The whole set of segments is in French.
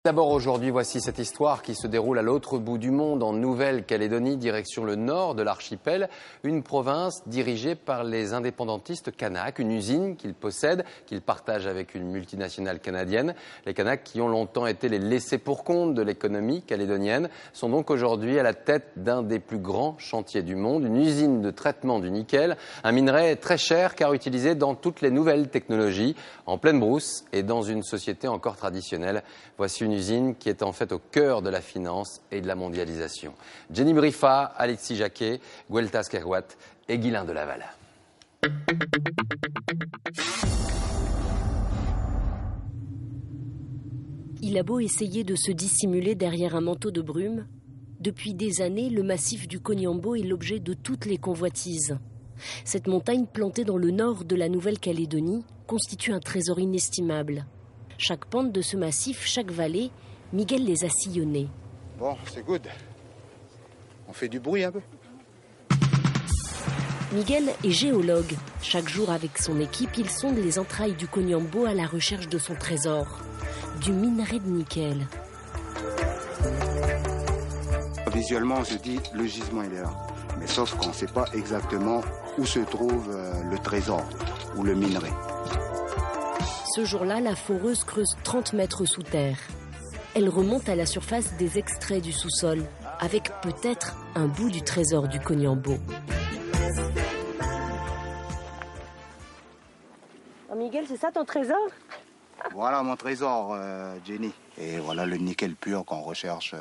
D'abord aujourd'hui, voici cette histoire qui se déroule à l'autre bout du monde, en Nouvelle-Calédonie, direction le nord de l'archipel, une province dirigée par les indépendantistes Kanaks, une usine qu'ils possèdent, qu'ils partagent avec une multinationale canadienne. Les Kanaks, qui ont longtemps été les laissés-pour-compte de l'économie calédonienne, sont donc aujourd'hui à la tête d'un des plus grands chantiers du monde, une usine de traitement du nickel, un minerai très cher car utilisé dans toutes les nouvelles technologies, en pleine brousse et dans une société encore traditionnelle. Voici une usine qui est en fait au cœur de la finance et de la mondialisation. Jenny Briffa, Alexis Jacquet, Gueltas Kerwat et Guylain de Laval. Il a beau essayer de se dissimuler derrière un manteau de brume, depuis des années, le massif du Koniambo est l'objet de toutes les convoitises. Cette montagne plantée dans le nord de la Nouvelle-Calédonie constitue un trésor inestimable. Chaque pente de ce massif, chaque vallée, Miguel les a sillonnées. Bon, c'est good. On fait du bruit un peu. Miguel est géologue. Chaque jour avec son équipe, il sonde les entrailles du Koniambo à la recherche de son trésor, du minerai de nickel. Visuellement, on se dit, le gisement il est là. Mais sauf qu'on ne sait pas exactement où se trouve le trésor ou le minerai. Ce jour-là, la foreuse creuse 30 mètres sous terre. Elle remonte à la surface des extraits du sous-sol, avec peut-être un bout du trésor du Koniambo. Oh Miguel, c'est ça ton trésor? Voilà mon trésor, Jenny. Et voilà le nickel pur qu'on recherche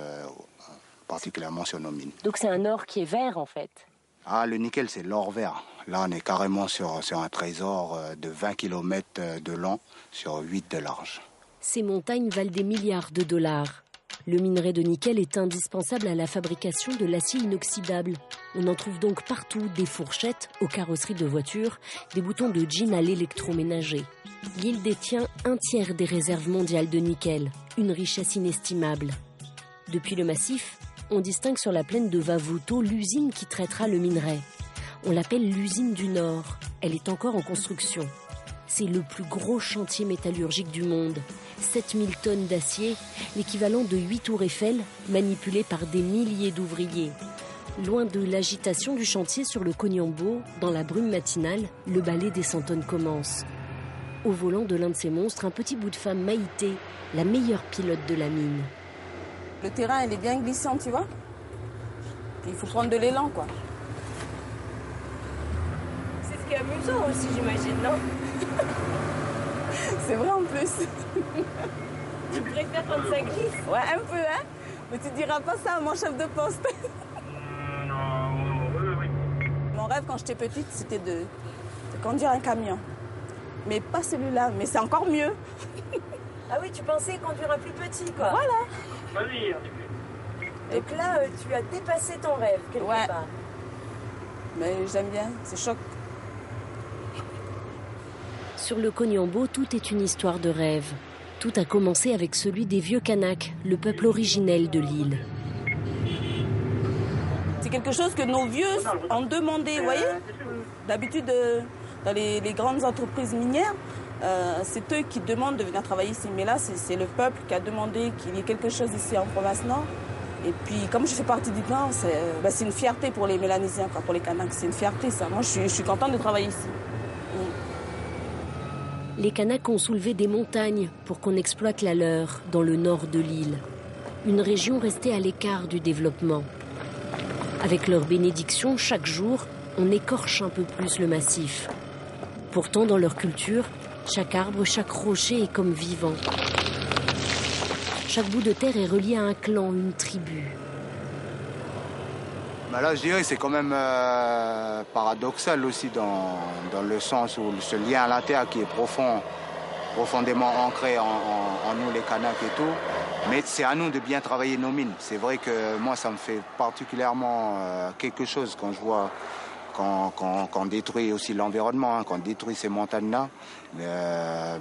particulièrement sur nos mines. Donc c'est un or qui est vert en fait? Ah, le nickel, c'est l'or vert. Là, on est carrément sur un trésor de 20 km de long sur 8 de large. Ces montagnes valent des milliards de dollars. Le minerai de nickel est indispensable à la fabrication de l'acier inoxydable. On en trouve donc partout, des fourchettes aux carrosseries de voitures, des boutons de jean à l'électroménager. L'île détient un tiers des réserves mondiales de nickel, une richesse inestimable. Depuis le massif, on distingue sur la plaine de Vavuto l'usine qui traitera le minerai. On l'appelle l'usine du Nord. Elle est encore en construction. C'est le plus gros chantier métallurgique du monde. 7000 tonnes d'acier, l'équivalent de 8 tours Eiffel, manipulées par des milliers d'ouvriers. Loin de l'agitation du chantier sur le Koniambo, dans la brume matinale, le ballet des 100 tonnes commence. Au volant de l'un de ces monstres, un petit bout de femme Maïté, la meilleure pilote de la mine. Le terrain, il est bien glissant, tu vois. Il faut prendre de l'élan, quoi. C'est ce qui est amusant aussi, j'imagine, non? C'est vrai en plus. Tu préfères quand ça glisse? Ouais, un peu, hein. Mais tu diras pas ça à mon chef de poste. Mon rêve quand j'étais petite, c'était de conduire un camion. Mais pas celui-là, mais c'est encore mieux. Ah oui, tu pensais conduire un plus petit, quoi. Voilà. Donc là, tu as dépassé ton rêve, quelque part. Mais j'aime bien, c'est choc. Sur le Koniambo, tout est une histoire de rêve. Tout a commencé avec celui des vieux Kanaks, le peuple originel de l'île. C'est quelque chose que nos vieux ont demandé, vous voyez. D'habitude, dans les grandes entreprises minières, c'est eux qui demandent de venir travailler ici. Mais là, c'est le peuple qui a demandé qu'il y ait quelque chose ici en province Nord. Et puis, comme je fais partie du Nord, c'est une fierté pour les Mélanésiens, quoi, pour les Kanaks. C'est une fierté, ça. Moi, je suis contente de travailler ici. Les Kanaks ont soulevé des montagnes pour qu'on exploite la leur dans le nord de l'île. Une région restée à l'écart du développement. Avec leur bénédiction, chaque jour, on écorche un peu plus le massif. Pourtant, dans leur culture, chaque arbre, chaque rocher est comme vivant. Chaque bout de terre est relié à un clan, une tribu. Bah là, je dirais que c'est quand même paradoxal aussi dans le sens où ce lien à la terre qui est profondément ancré en nous les Kanaks et tout. Mais c'est à nous de bien travailler nos mines. C'est vrai que moi, ça me fait particulièrement quelque chose quand je vois qu'on détruit aussi l'environnement, hein, qu'on détruit ces montagnes-là.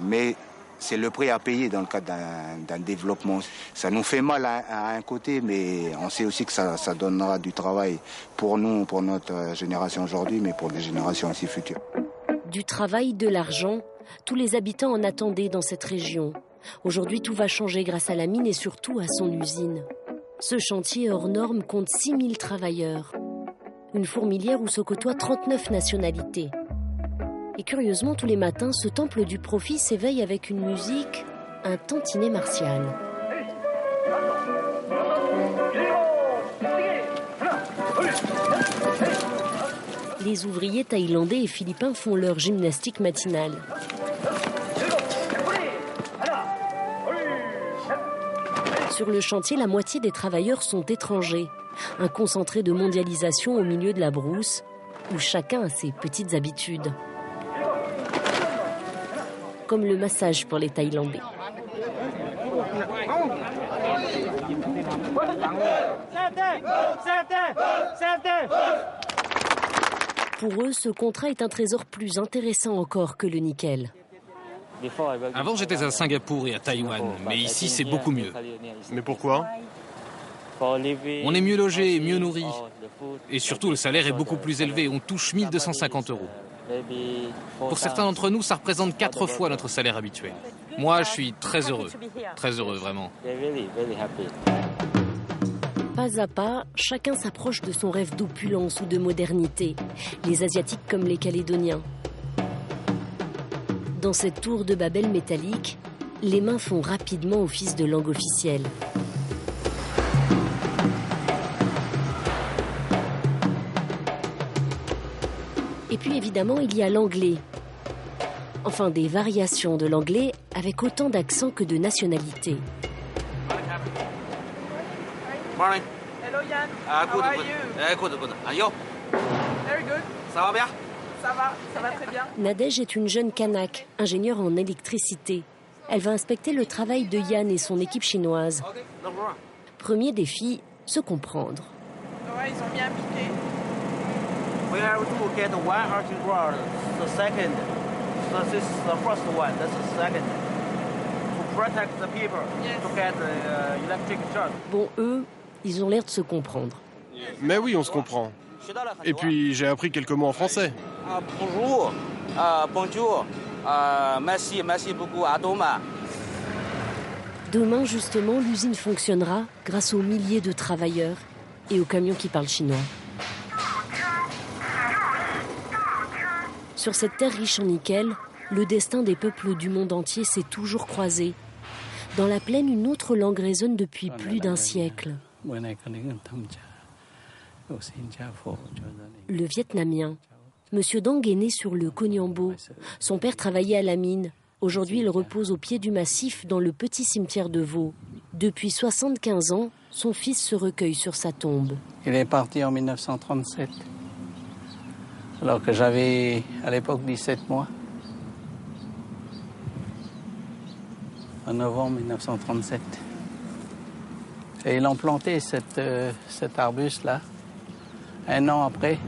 Mais c'est le prix à payer dans le cadre d'un développement. Ça nous fait mal à un côté, mais on sait aussi que ça donnera du travail pour nous, pour notre génération aujourd'hui, mais pour les générations aussi futures. Du travail, de l'argent, tous les habitants en attendaient dans cette région. Aujourd'hui, tout va changer grâce à la mine et surtout à son usine. Ce chantier hors norme compte 6000 travailleurs. Une fourmilière où se côtoient 39 nationalités. Et curieusement, tous les matins, ce temple du profit s'éveille avec une musique, un tantinet martial. Les ouvriers thaïlandais et philippins font leur gymnastique matinale. Sur le chantier, la moitié des travailleurs sont étrangers. Un concentré de mondialisation au milieu de la brousse, où chacun a ses petites habitudes. Comme le massage pour les Thaïlandais. Pour eux, ce contrat est un trésor plus intéressant encore que le nickel. Avant, j'étais à Singapour et à Taïwan, mais ici, c'est beaucoup mieux. Mais pourquoi ? On est mieux logé et mieux nourri. Et surtout, le salaire est beaucoup plus élevé. On touche 1 250 €. Pour certains d'entre nous, ça représente 4 fois notre salaire habituel. Moi, je suis très heureux vraiment. Pas à pas, chacun s'approche de son rêve d'opulence ou de modernité, les Asiatiques comme les Calédoniens. Dans cette tour de Babel métallique, les mains font rapidement office de langue officielle. Et puis évidemment, il y a l'anglais. Enfin, des variations de l'anglais avec autant d'accent que de nationalités. Morning. Hello Yann. Good. How are you? Good. And you? Very good. Ça va bien? Ça va très bien. Nadège est une jeune Kanak, ingénieure en électricité. Elle va inspecter le travail de Yann et son équipe chinoise. Premier défi, se comprendre. Ouais, ils ont bien piqué. We have to get one arching rod, the second. So this is the first one, that's the second. To protect the people, to get the electric shot. Bon, eux, ils ont l'air de se comprendre. Mais oui, on se comprend. Et puis, j'ai appris quelques mots en français. Bonjour, merci beaucoup, à demain. Demain, justement, l'usine fonctionnera grâce aux milliers de travailleurs et aux camions qui parlent chinois. Sur cette terre riche en nickel, le destin des peuples du monde entier s'est toujours croisé. Dans la plaine, une autre langue résonne depuis plus d'un siècle. Le vietnamien. Monsieur Dang est né sur le Konyambo. Son père travaillait à la mine. Aujourd'hui, il repose au pied du massif dans le petit cimetière de Vaux. Depuis 75 ans, son fils se recueille sur sa tombe. Il est parti en 1937, alors que j'avais à l'époque 17 mois. En novembre 1937. Et ils ont planté cet arbuste-là. Un an après,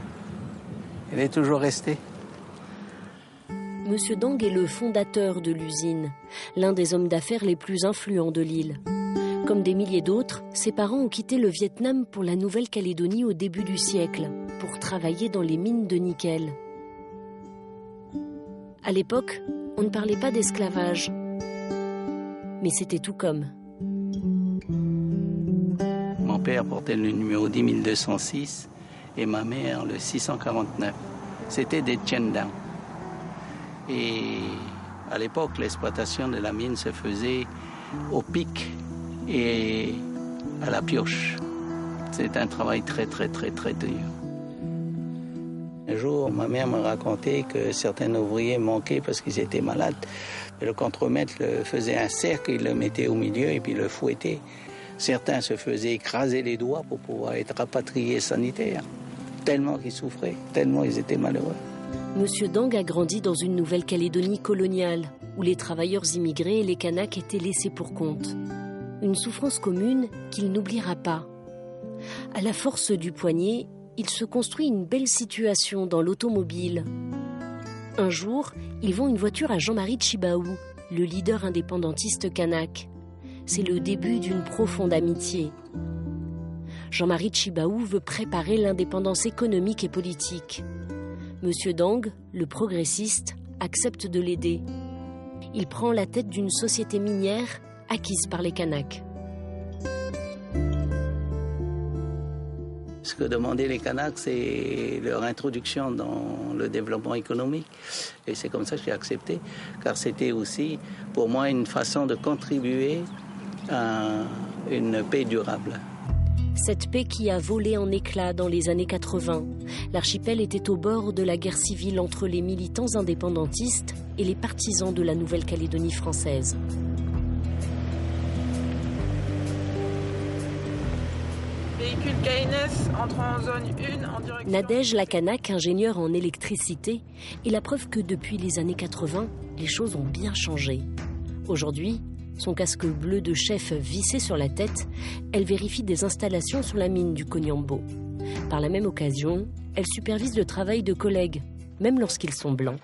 il est toujours resté. Monsieur Dang est le fondateur de l'usine, l'un des hommes d'affaires les plus influents de l'île. Comme des milliers d'autres, ses parents ont quitté le Vietnam pour la Nouvelle-Calédonie au début du siècle, pour travailler dans les mines de nickel. À l'époque, on ne parlait pas d'esclavage. Mais c'était tout comme. Mon père portait le numéro 10206 et ma mère le 649. C'était des Tiendang. Et à l'époque, l'exploitation de la mine se faisait au pic et à la pioche. C'est un travail très dur. Un jour, ma mère me racontait que certains ouvriers manquaient parce qu'ils étaient malades. Et le contremaître faisait un cercle, il le mettait au milieu et puis le fouettait. Certains se faisaient écraser les doigts pour pouvoir être rapatriés sanitaires. Tellement qu'ils souffraient, tellement ils étaient malheureux. Monsieur Dang a grandi dans une Nouvelle-Calédonie coloniale, où les travailleurs immigrés et les Kanaks étaient laissés pour compte. Une souffrance commune qu'il n'oubliera pas. À la force du poignet, il se construit une belle situation dans l'automobile. Un jour, il vend une voiture à Jean-Marie Tjibaou, le leader indépendantiste kanak. C'est le début d'une profonde amitié. Jean-Marie Tjibaou veut préparer l'indépendance économique et politique. Monsieur Dang, le progressiste, accepte de l'aider. Il prend la tête d'une société minière acquise par les Kanaks. Ce que demandaient les Kanaks, c'est leur introduction dans le développement économique. Et c'est comme ça que j'ai accepté, car c'était aussi, pour moi, une façon de contribuer à une paix durable. Cette paix qui a volé en éclats dans les années 80. L'archipel était au bord de la guerre civile entre les militants indépendantistes et les partisans de la Nouvelle-Calédonie française. Véhicule KNS entre en zone 1 en direction... Nadège Lakanak, ingénieur en électricité, est la preuve que depuis les années 80, les choses ont bien changé. Aujourd'hui, son casque bleu de chef vissé sur la tête, elle vérifie des installations sur la mine du Koniambo. Par la même occasion, elle supervise le travail de collègues, même lorsqu'ils sont blancs.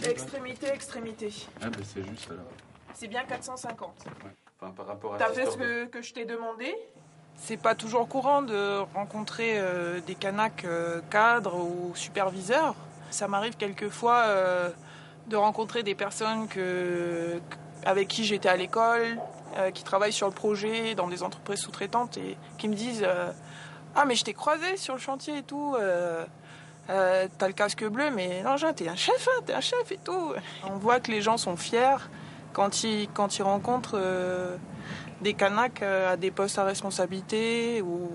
Extrémité. Ah ben c'est juste alors. C'est bien 450. Ouais. Enfin, par rapport à T'as fait ce que je t'ai demandé. C'est pas toujours courant de rencontrer des Kanaks cadres ou superviseurs. Ça m'arrive quelquefois de rencontrer des personnes avec qui j'étais à l'école, qui travaillent sur le projet dans des entreprises sous-traitantes et qui me disent ah mais je t'ai croisé sur le chantier et tout, t'as le casque bleu mais non t'es un chef et tout. On voit que les gens sont fiers quand ils rencontrent des Kanaks à des postes à responsabilité ou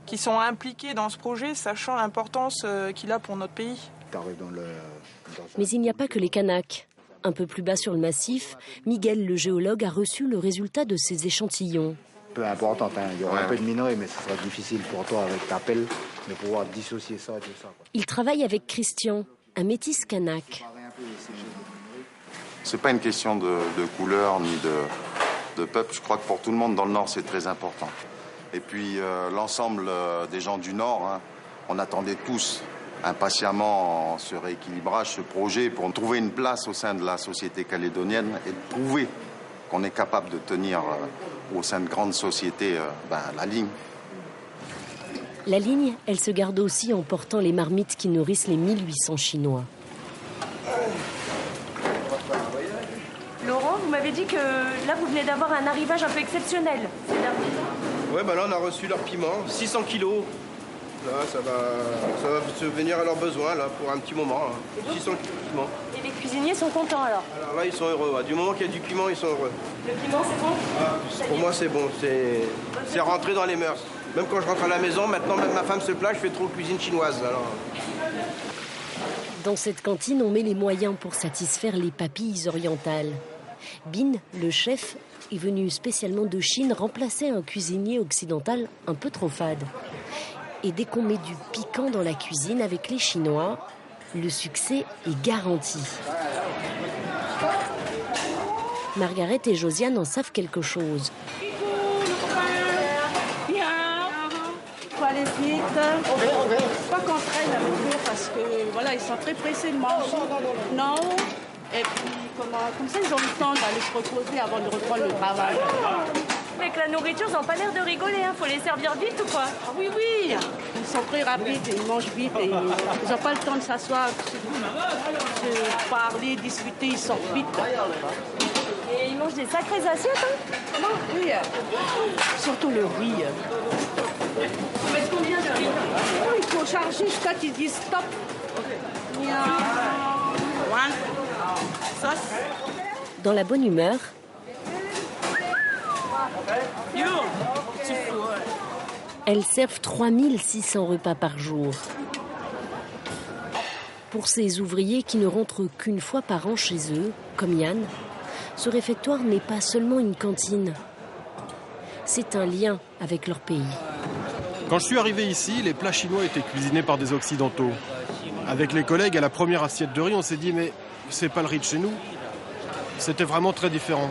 qui sont impliqués dans ce projet, sachant l'importance qu'il a pour notre pays. Mais il n'y a pas que les Kanaks. Un peu plus bas sur le massif, Miguel, le géologue, a reçu le résultat de ses échantillons. Peu importante, hein. Il y aura un peu de minerai, mais ce sera difficile pour toi avec ta pelle de pouvoir dissocier ça et tout ça. Il travaille avec Christian, un métis kanak. C'est pas une question de couleur ni de peuple. Je crois que pour tout le monde dans le Nord, c'est très important. Et puis l'ensemble des gens du Nord, hein, on attendait tous impatiemment ce rééquilibrage, ce projet pour trouver une place au sein de la société calédonienne et de prouver qu'on est capable de tenir au sein de grandes sociétés la ligne. La ligne, elle se garde aussi en portant les marmites qui nourrissent les 1800 Chinois. Laurent, vous m'avez dit que là, vous venez d'avoir un arrivage un peu exceptionnel. Ouais, là, on a reçu leur piment, 600 kilos. Là, ça va subvenir à leurs besoins là, pour un petit moment. Là. 600 kilos de piment. Et les cuisiniers sont contents alors? Alors là, ils sont heureux. Ouais. Du moment qu'il y a du piment, ils sont heureux. Le piment, c'est bon? Pour moi, c'est bon. C'est rentré dans les mœurs. Même quand je rentre à la maison, maintenant, même ma femme se plaint, je fais trop cuisine chinoise. Alors. Dans cette cantine, on met les moyens pour satisfaire les papilles orientales. Bin, le chef, est venu spécialement de Chine remplacer un cuisinier occidental un peu trop fade. Et dès qu'on met du piquant dans la cuisine avec les Chinois, le succès est garanti. Margaret et Josiane en savent quelque chose. Faut aller vite. Pas qu'on traîne avec eux parce que voilà, ils sont très pressés de manger. Non. Et puis comme ça, ils ont le temps d'aller se reposer avant de reprendre le travail. Avec la nourriture, ils n'ont pas l'air de rigoler, hein. Faut les servir vite ou quoi? Ah oui, oui. Ils sont très rapides, ils mangent vite et ils n'ont pas le temps de s'asseoir, de parler, discuter, ils sortent vite. Et ils mangent des sacrées assiettes, hein? Oui, surtout le riz. Vous mettez combien de riz? Il faut charger jusqu'à qu'ils disent stop. Dans la bonne humeur, elles servent 3600 repas par jour. Pour ces ouvriers qui ne rentrent qu'une fois par an chez eux, comme Yann, ce réfectoire n'est pas seulement une cantine. C'est un lien avec leur pays. Quand je suis arrivé ici, les plats chinois étaient cuisinés par des Occidentaux. Avec les collègues, à la première assiette de riz, on s'est dit « mais c'est pas le riz de chez nous ». C'était vraiment très différent.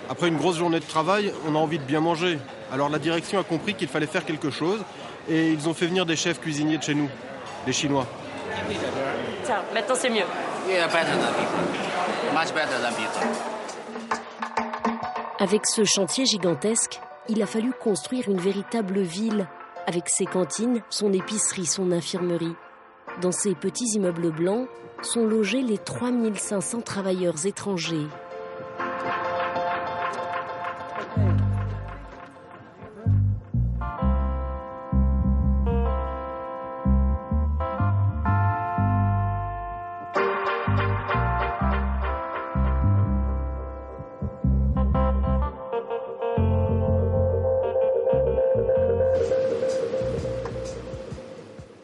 Après une grosse journée de travail, on a envie de bien manger. Alors la direction a compris qu'il fallait faire quelque chose et ils ont fait venir des chefs cuisiniers de chez nous, les Chinois. Tiens, maintenant c'est mieux. Avec ce chantier gigantesque, il a fallu construire une véritable ville avec ses cantines, son épicerie, son infirmerie. Dans ces petits immeubles blancs sont logés les 3500 travailleurs étrangers.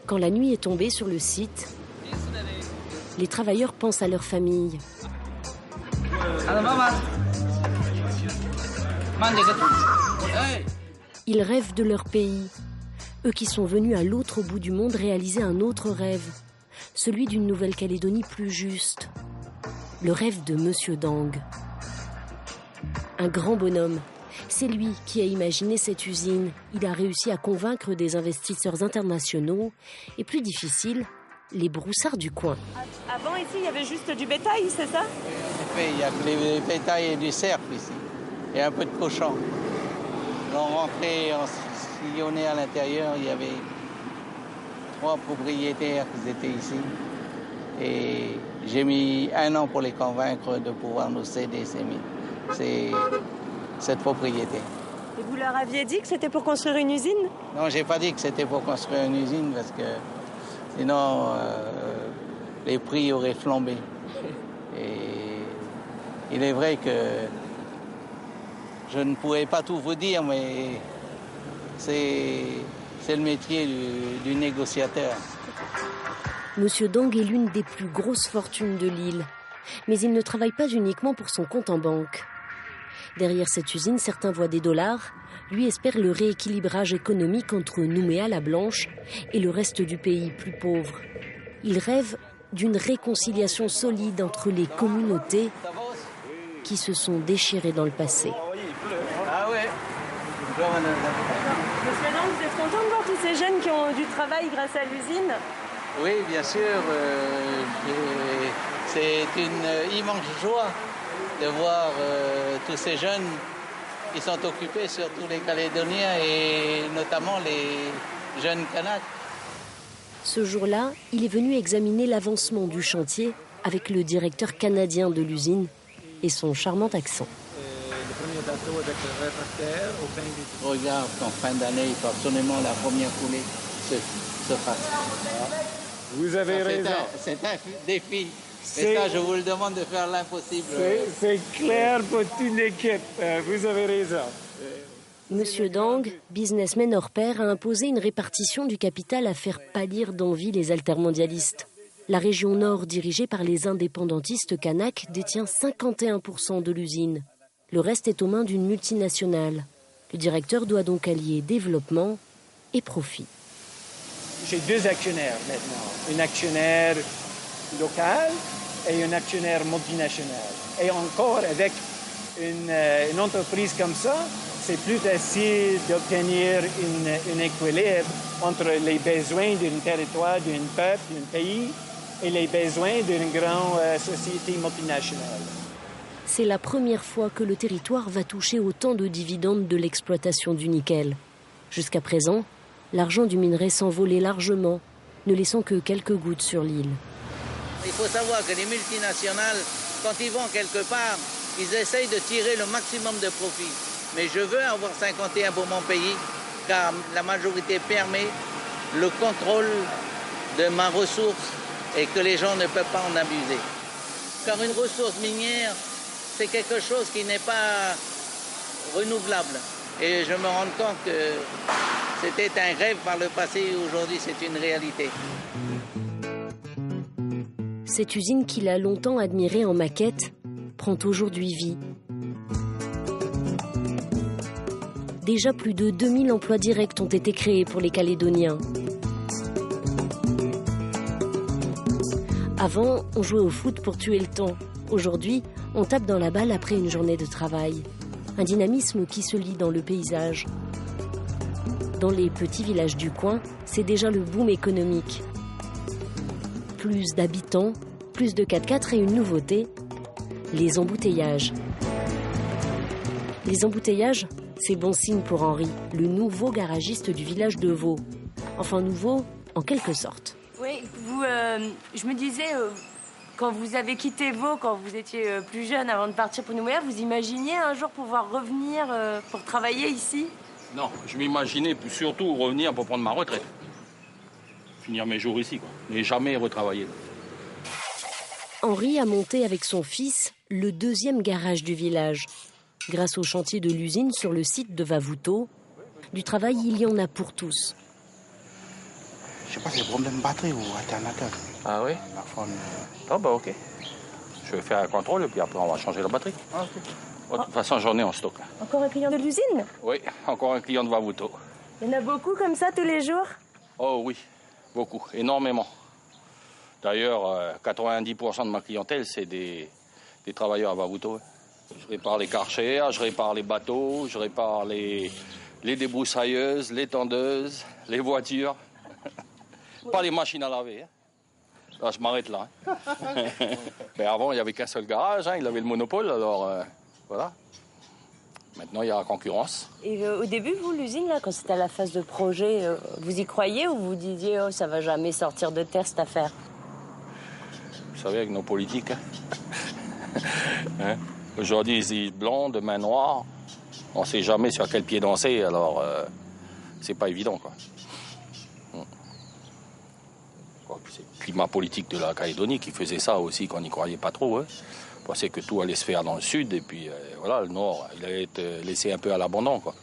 Quand la nuit est tombée sur le site, les travailleurs pensent à leur famille. Ils rêvent de leur pays. Eux qui sont venus à l'autre bout du monde réaliser un autre rêve, celui d'une Nouvelle-Calédonie plus juste. Le rêve de Monsieur Dang. Un grand bonhomme. C'est lui qui a imaginé cette usine. Il a réussi à convaincre des investisseurs internationaux et, plus difficile, les broussards du coin. Avant, ici, il y avait juste du bétail, c'est ça? Oui, il y a que du bétail et du cerf ici. Et un peu de cochon. On rentrait, on sillonnait à l'intérieur. Il y avait 3 propriétaires qui étaient ici. Et j'ai mis 1 an pour les convaincre de pouvoir nous céder cette propriété. Et vous leur aviez dit que c'était pour construire une usine? Non, j'ai pas dit que c'était pour construire une usine parce que sinon les prix auraient flambé. Et il est vrai que je ne pourrais pas tout vous dire, mais c'est le métier du négociateur. Monsieur Dang est l'une des plus grosses fortunes de l'île. Mais il ne travaille pas uniquement pour son compte en banque. Derrière cette usine, certains voient des dollars. Lui espère le rééquilibrage économique entre Nouméa la Blanche et le reste du pays plus pauvre. Il rêve d'une réconciliation solide entre les communautés qui se sont déchirées dans le passé. Ah ouais. Monsieur Dang, vous êtes content de voir tous ces jeunes qui ont du travail grâce à l'usine? Oui, bien sûr. C'est une immense joie de voir tous ces jeunes qui sont occupés, surtout les Calédoniens et notamment les jeunes Kanaks. Ce jour-là, il est venu examiner l'avancement du chantier avec le directeur canadien de l'usine et son charmant accent. Regarde qu'en fin d'année, il faut absolument la première coulée se fasse. Vous avez raison. C'est un défi. Et ça, je vous le demande de faire l'impossible. C'est clair pour toute l'équipe. Vous avez raison. Monsieur Dang, businessman hors pair, a imposé une répartition du capital à faire pâlir d'envie les altermondialistes. La région nord, dirigée par les indépendantistes kanaks, détient 51% de l'usine. Le reste est aux mains d'une multinationale. Le directeur doit donc allier développement et profit. J'ai 2 actionnaires maintenant. Un actionnaire local et un actionnaire multinational. Et encore, avec une entreprise comme ça, c'est plus facile d'obtenir un équilibre entre les besoins d'un territoire, d'un peuple, d'un pays et les besoins d'une grande société multinationale. C'est la première fois que le territoire va toucher autant de dividendes de l'exploitation du nickel. Jusqu'à présent, l'argent du minerai s'envolait largement, ne laissant que quelques gouttes sur l'île. Il faut savoir que les multinationales, quand ils vont quelque part, ils essayent de tirer le maximum de profit. Mais je veux avoir 51 pour mon pays, car la majorité permet le contrôle de ma ressource et que les gens ne peuvent pas en abuser. Car une ressource minière, c'est quelque chose qui n'est pas renouvelable. Et je me rends compte que c'était un rêve par le passé et aujourd'hui c'est une réalité. Cette usine qu'il a longtemps admirée en maquette prend aujourd'hui vie. Déjà plus de 2000 emplois directs ont été créés pour les Calédoniens. Avant, on jouait au foot pour tuer le temps. Aujourd'hui, on tape dans la balle après une journée de travail. Un dynamisme qui se lit dans le paysage. Dans les petits villages du coin, c'est déjà le boom économique. Plus d'habitants, plus de 4x4 et une nouveauté, les embouteillages. Les embouteillages, c'est bon signe pour Henri, le nouveau garagiste du village de Vaux. Enfin nouveau, en quelque sorte. Oui, je me disais, quand vous avez quitté Vaud, quand vous étiez plus jeune, avant de partir pour Nouméa, vous imaginiez un jour pouvoir revenir pour travailler ici? Non, je m'imaginais surtout revenir pour prendre ma retraite. Finir mes jours ici, quoi. Mais jamais retravailler. Henri a monté avec son fils le 2e garage du village. Grâce au chantier de l'usine sur le site de Vavouto, du travail, il y en a pour tous. Je sais pas, c'est problème de batterie ou alternateur. Ah oui? Ah bah ok. Je vais faire un contrôle et puis après on va changer la batterie. Ah, okay. De toute façon, j'en ai en stock. Encore un client de l'usine? Oui, encore un client de Vavouto. Il y en a beaucoup comme ça tous les jours? Oh oui, beaucoup, énormément. D'ailleurs, 90% de ma clientèle, c'est des travailleurs à Vavouto. Je répare les karchers, je répare les bateaux, je répare les débroussailleuses, les tondeuses, les voitures. Pas les machines à laver. Là, je m'arrête là. Mais avant, il n'y avait qu'un seul garage, il avait le monopole, alors voilà. Maintenant, il y a la concurrence. Et au début, vous, l'usine, là, quand c'était à la phase de projet, vous y croyez ou vous disiez « Oh, ça va jamais sortir de terre, cette affaire » Vous savez, avec nos politiques, aujourd'hui, ils disent blanc, demain noir. On ne sait jamais sur quel pied danser, alors c'est pas évident, quoi. C'est le climat politique de la Calédonie qui faisait ça aussi, qu'on n'y croyait pas trop. On pensait que tout allait se faire dans le sud, et puis voilà, le nord, il allait être laissé un peu à l'abandon, quoi.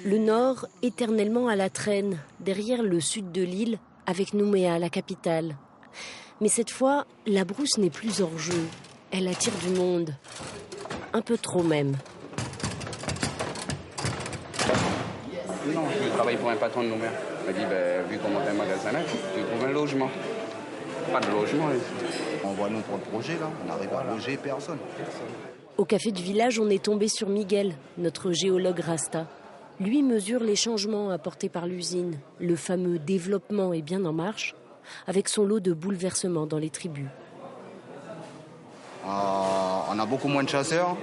Le nord, éternellement à la traîne, derrière le sud de l'île, avec Nouméa, la capitale. Mais cette fois, la brousse n'est plus hors jeu. Elle attire du monde. Un peu trop même. Non, je travaille pour un patron de Nouméa. Il m'a dit, vu qu'on monte un magasin là, tu trouves un logement. Pas de logement. On voit nous pour le projet là, on arrive à loger personne. Au café du village, on est tombé sur Miguel, notre géologue Rasta. Lui mesure les changements apportés par l'usine. Le fameux développement est bien en marche, avec son lot de bouleversements dans les tribus. On a beaucoup moins de chasseurs,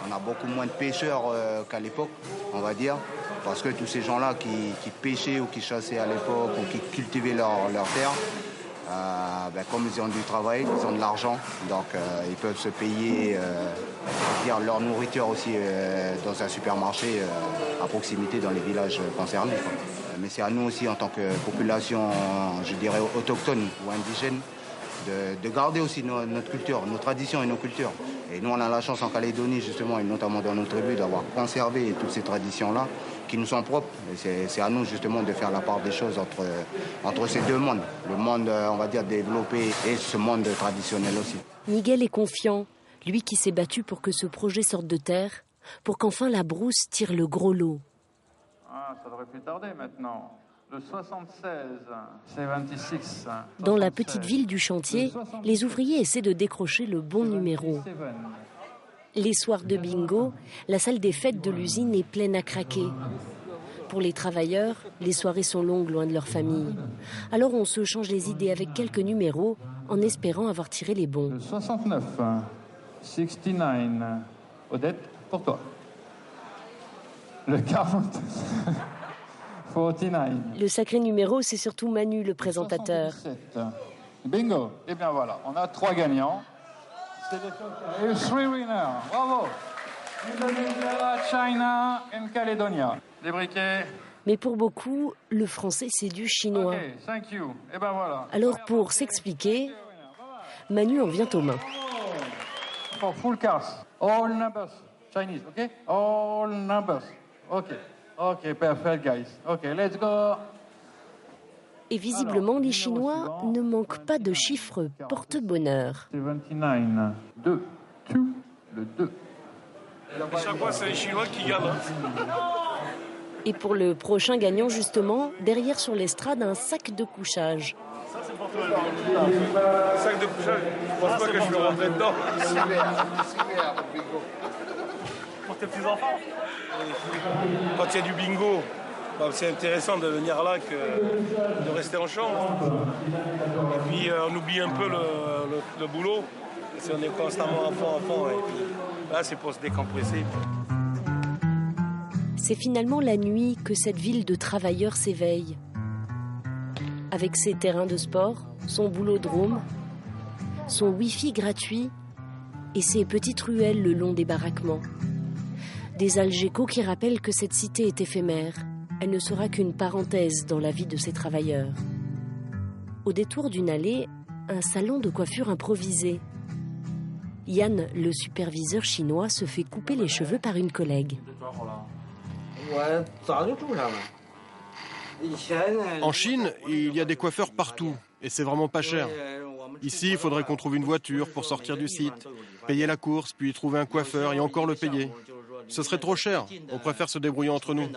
on a beaucoup moins de pêcheurs qu'à l'époque, on va dire. Parce que tous ces gens-là qui pêchaient ou qui chassaient à l'époque ou qui cultivaient leur terre, comme ils ont du travail, ils ont de l'argent, donc ils peuvent se payer leur nourriture aussi dans un supermarché à proximité dans les villages concernés. Mais c'est à nous aussi en tant que population, je dirais autochtone ou indigène, de garder aussi notre culture, nos traditions et nos cultures. Et nous on a la chance en Calédonie justement, et notamment dans nos tribus, d'avoir conservé toutes ces traditions-là qui nous sont propres. Et c'est à nous justement de faire la part des choses entre ces deux mondes. Le monde, on va dire, développé et ce monde traditionnel aussi. Miguel est confiant, lui qui s'est battu pour que ce projet sorte de terre, pour qu'enfin la brousse tire le gros lot. Ah, ça devrait plus tarder maintenant. Le 76, 76. Dans la petite ville du chantier, les ouvriers essaient de décrocher le bon numéro. Les soirs de bingo, la salle des fêtes de l'usine est pleine à craquer. Pour les travailleurs, les soirées sont longues loin de leur famille. Alors on se change les idées avec quelques numéros en espérant avoir tiré les bons. Le 69, 69, Odette, pour toi. Le 40, 49. Le sacré numéro, c'est surtout Manu, le présentateur. 77. Bingo. Et bien voilà, on a 3 gagnants. Et 3 winners. Bravo. Indonesia, China et Caledonia. Les briquets. Mais pour beaucoup, le français, c'est du chinois. Okay, thank you. Et ben voilà. Alors pour s'expliquer, Manu en vient aux mains. For full cars, all numbers, Chinese, okay? All numbers. Okay. Okay, perfect, guys. Okay, let's go. Et visiblement, les Chinois ne manquent pas de chiffres porte-bonheur. 79, 2, 2, le 2. À chaque fois, c'est les Chinois qui gagnent. Et pour le prochain gagnant, justement, derrière sur l'estrade, un sac de couchage. Ça, c'est pour toi. Un sac de couchage. Je pense pas que je vais rentrer dedans. Pour tes petits-enfants. Quand il y a du bingo, c'est intéressant de venir là que de rester en chambre. Et puis on oublie un peu le boulot. Parce qu'on est constamment à fond. Et puis, là, c'est pour se décompresser. C'est finalement la nuit que cette ville de travailleurs s'éveille. avec ses terrains de sport, son boulodrome, son Wi-Fi gratuit et ses petites ruelles le long des baraquements. Des algécos qui rappellent que cette cité est éphémère. Elle ne sera qu'une parenthèse dans la vie de ces travailleurs. Au détour d'une allée, un salon de coiffure improvisé. Yann, le superviseur chinois, se fait couper les cheveux par une collègue. En Chine, il y a des coiffeurs partout et c'est vraiment pas cher. Ici, il faudrait qu'on trouve une voiture pour sortir du site, payer la course, puis trouver un coiffeur et encore le payer. Ce serait trop cher. On préfère se débrouiller entre nous.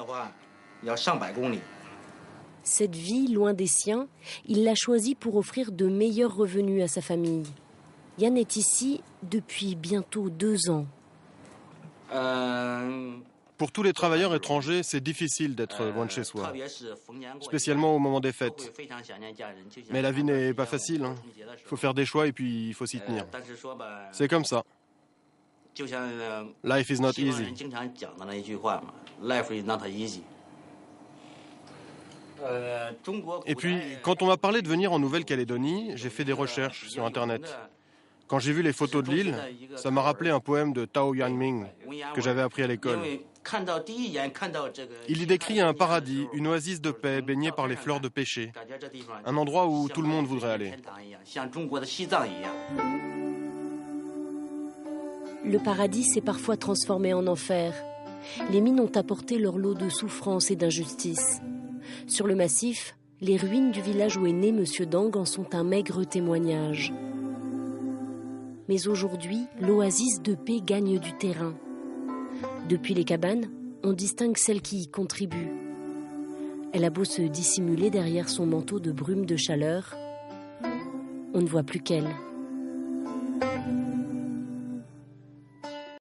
Cette vie, loin des siens, il l'a choisie pour offrir de meilleurs revenus à sa famille. Yann est ici depuis bientôt 2 ans. Pour tous les travailleurs étrangers, c'est difficile d'être loin de chez soi, spécialement au moment des fêtes. Mais la vie n'est pas facile. Il faut faire des choix et puis il faut s'y tenir. C'est comme ça. Life is not easy. Et puis, quand on m'a parlé de venir en Nouvelle-Calédonie, j'ai fait des recherches sur Internet. Quand j'ai vu les photos de l'île, ça m'a rappelé un poème de Tao Yuanming que j'avais appris à l'école. Il y décrit un paradis, une oasis de paix baignée par les fleurs de pêcher, un endroit où tout le monde voudrait aller. Le paradis s'est parfois transformé en enfer. Les mines ont apporté leur lot de souffrance et d'injustice. Sur le massif, les ruines du village où est né M. Dang en sont un maigre témoignage. Mais aujourd'hui, l'oasis de paix gagne du terrain. Depuis les cabanes, on distingue celle qui y contribue. Elle a beau se dissimuler derrière son manteau de brume de chaleur, on ne voit plus qu'elle.